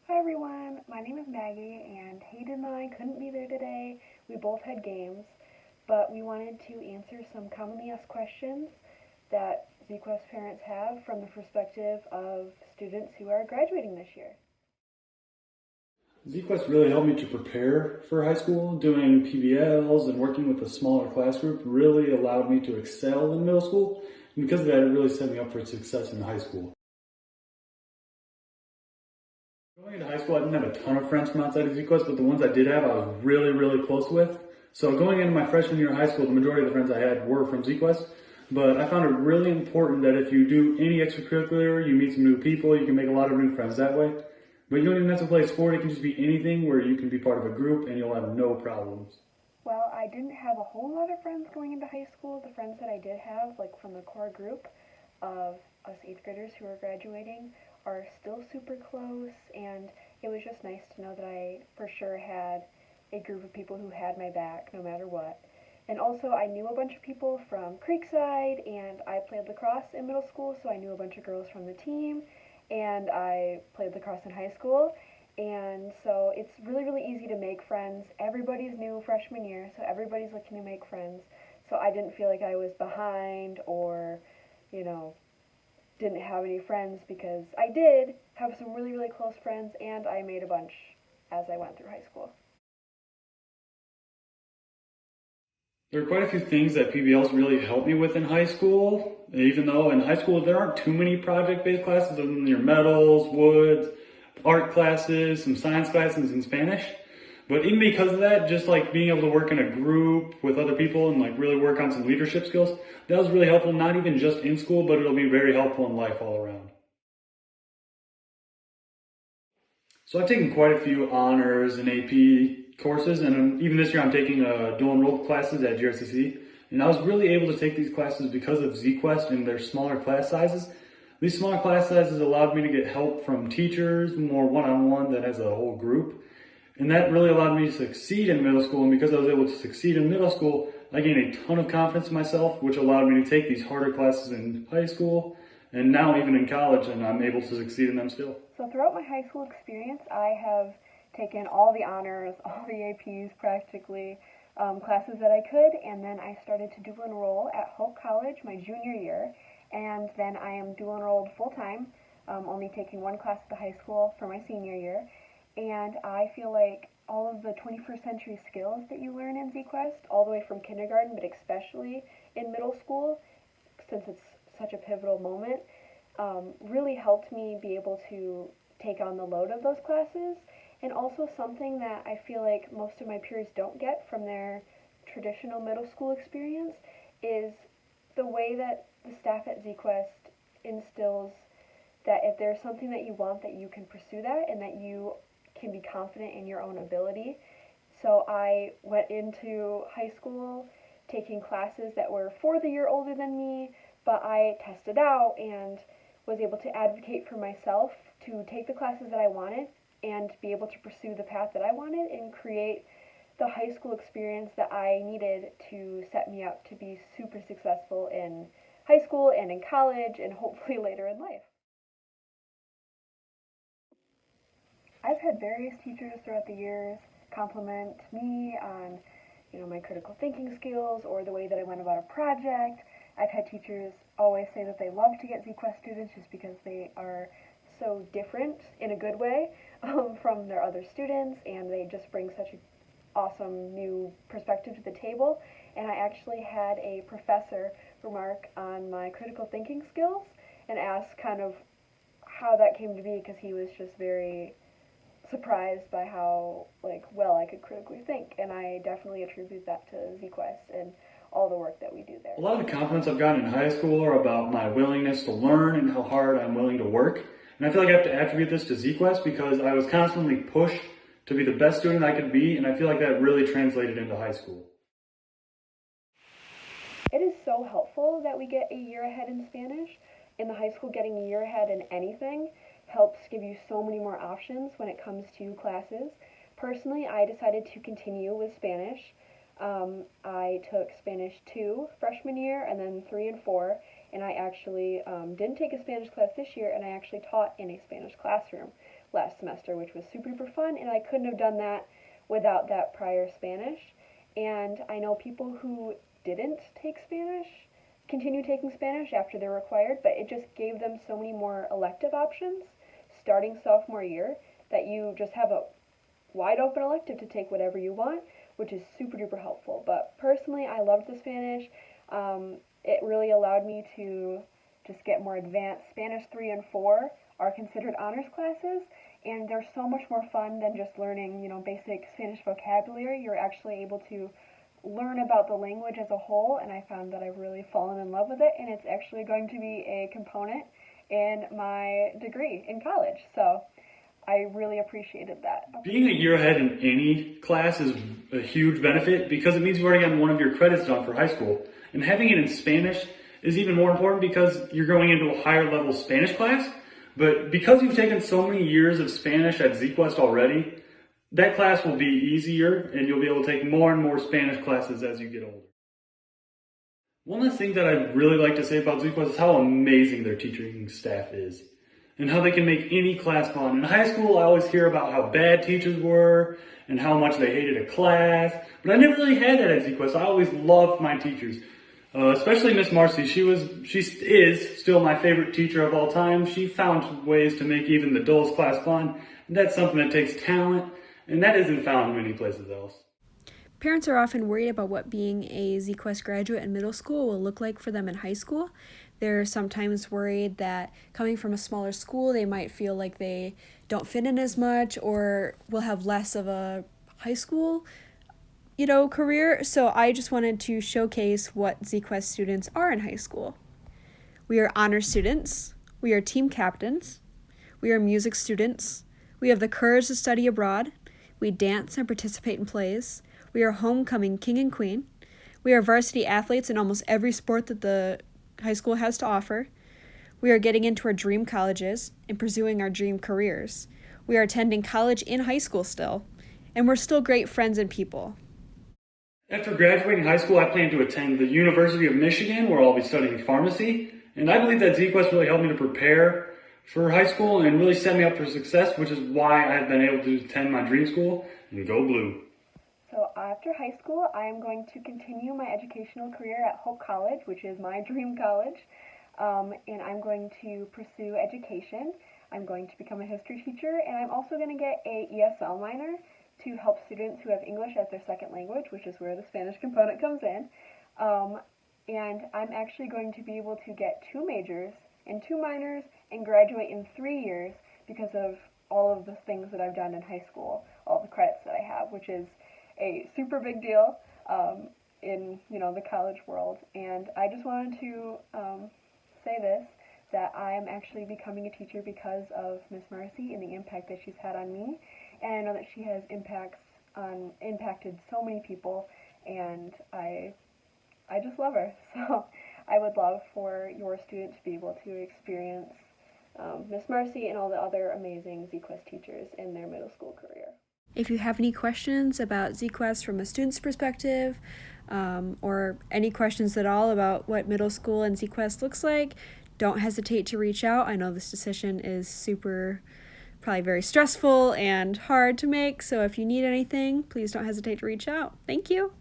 Hi everyone, my name is Maggie and Hayden and I couldn't be there today. We both had games, but we wanted to answer some commonly asked questions that ZQuest parents have from the perspective of students who are graduating this year. ZQuest really helped me to prepare for high school. Doing PBLs and working with a smaller class group really allowed me to excel in middle school. And because of that, it really set me up for success in high school. Going into high school, I didn't have a ton of friends from outside of ZQuest, but the ones I did have, I was really close with. So going into my freshman year of high school, the majority of the friends I had were from ZQuest. But I found it really important that if you do any extracurricular, you meet some new people, you can make a lot of new friends that way. But you don't even have to play a sport, it can just be anything where you can be part of a group and you'll have no problems. Well, I didn't have a whole lot of friends going into high school. The friends that I did have, like from the core group of us 8th graders who are graduating, are still super close, and it was just nice to know that I for sure had a group of people who had my back no matter what. And also, I knew a bunch of people from Creekside, and I played lacrosse in middle school, so I knew a bunch of girls from the team, and I played lacrosse in high school. And so it's really easy to make friends. Everybody's new freshman year, so everybody's looking to make friends. So I didn't feel like I was behind or, you know, didn't have any friends because I did have some really close friends and I made a bunch as I went through high school. There are quite a few things that PBLs really helped me with in high school, even though in high school there aren't too many project-based classes other than your metals, woods, art classes, some science classes, and Spanish. But even because of that, just like being able to work in a group with other people and like really work on some leadership skills, that was really helpful, not even just in school, but it'll be very helpful in life all around. So I've taken quite a few honors and AP courses, and even this year I'm taking dual enrolled classes at GRCC. And I was really able to take these classes because of ZQuest and their smaller class sizes. These smaller class sizes allowed me to get help from teachers, more one-on-one than as a whole group. And that really allowed me to succeed in middle school. And because I was able to succeed in middle school, I gained a ton of confidence in myself, which allowed me to take these harder classes in high school and now even in college, and I'm able to succeed in them still. So throughout my high school experience, I have taken all the honors, all the APs practically, classes that I could, and then I started to dual enroll at Hope College my junior year, and then I am dual enrolled full time, only taking one class at the high school for my senior year, and I feel like all of the 21st century skills that you learn in ZQuest, all the way from kindergarten, but especially in middle school, since it's such a pivotal moment, really helped me be able to take on the load of those classes. And also something that I feel like most of my peers don't get from their traditional middle school experience is the way that the staff at ZQuest instills that if there's something that you want, that you can pursue that and that you can be confident in your own ability. So I went into high school taking classes that were for the year older than me, but I tested out and was able to advocate for myself to take the classes that I wanted and be able to pursue the path that I wanted and create the high school experience that I needed to set me up to be super successful in high school and in college and hopefully later in life. I've had various teachers throughout the years compliment me on, my critical thinking skills or the way that I went about a project. I've had teachers always say that they love to get ZQuest students just because they are so different in a good way from their other students, and they just bring such an awesome new perspective to the table. And I actually had a professor remark on my critical thinking skills and ask kind of how that came to be because he was just very surprised by how well I could critically think, and I definitely attribute that to ZQuest and all the work that we do there. A lot of the compliments I've gotten in high school are about my willingness to learn and how hard I'm willing to work. And I feel like I have to attribute this to ZQuest because I was constantly pushed to be the best student I could be, and I feel like that really translated into high school. It is so helpful that we get a year ahead in Spanish. In the high school, getting a year ahead in anything helps give you so many more options when it comes to classes. Personally, I decided to continue with Spanish. I took Spanish 2 freshman year and then 3 and 4, and I actually didn't take a Spanish class this year, and I actually taught in a Spanish classroom last semester, which was super duper fun, and I couldn't have done that without that prior Spanish. And I know people who didn't take Spanish continue taking Spanish after they're required, but it just gave them so many more elective options starting sophomore year that you just have a wide open elective to take whatever you want, which is super duper helpful. But personally, I loved the Spanish. It really allowed me to just get more advanced. Spanish 3 and 4 are considered honors classes, and they're so much more fun than just learning, basic Spanish vocabulary. You're actually able to learn about the language as a whole, and I found that I've really fallen in love with it, and it's actually going to be a component in my degree in college. So I really appreciated that. Being a year ahead in any class is a huge benefit because it means you've already gotten one of your credits done for high school. And having it in Spanish is even more important because you're going into a higher level Spanish class. But because you've taken so many years of Spanish at ZQuest already, that class will be easier and you'll be able to take more and more Spanish classes as you get older. One last thing that I'd really like to say about ZQuest is how amazing their teaching staff is and how they can make any class fun. In high school, I always hear about how bad teachers were and how much they hated a class, but I never really had that at ZQuest. I always loved my teachers, especially Miss Marcy. She is still my favorite teacher of all time. She found ways to make even the dullest class fun, and that's something that takes talent, and that isn't found many places else. Parents are often worried about what being a ZQuest graduate in middle school will look like for them in high school. They're sometimes worried that coming from a smaller school, they might feel like they don't fit in as much or will have less of a high school, career. So I just wanted to showcase what ZQuest students are in high school. We are honor students. We are team captains. We are music students. We have the courage to study abroad. We dance and participate in plays. We are homecoming king and queen. We are varsity athletes in almost every sport that the high school has to offer. We are getting into our dream colleges and pursuing our dream careers. We are attending college in high school still, and we're still great friends and people. After graduating high school, I plan to attend the University of Michigan, where I'll be studying pharmacy, and I believe that ZQuest really helped me to prepare for high school and really set me up for success, which is why I've been able to attend my dream school and go blue. So after high school, I am going to continue my educational career at Hope College, which is my dream college, and I'm going to pursue education. I'm going to become a history teacher, and I'm also going to get a ESL minor to help students who have English as their second language, which is where the Spanish component comes in. And I'm actually going to be able to get 2 majors and 2 minors and graduate in 3 years because of all of the things that I've done in high school, all the credits that I have, which is a super big deal in the college world. And I just wanted to say this, that I am actually becoming a teacher because of Miss Marcy and the impact that she's had on me, and I know that she has impacted so many people, and I just love her. So I would love for your students to be able to experience Miss Marcy and all the other amazing ZQuest teachers in their middle school career. If you have any questions about ZQuest from a student's perspective, or any questions at all about what middle school and ZQuest looks like, don't hesitate to reach out. I know this decision is probably very stressful and hard to make, so if you need anything, please don't hesitate to reach out. Thank you.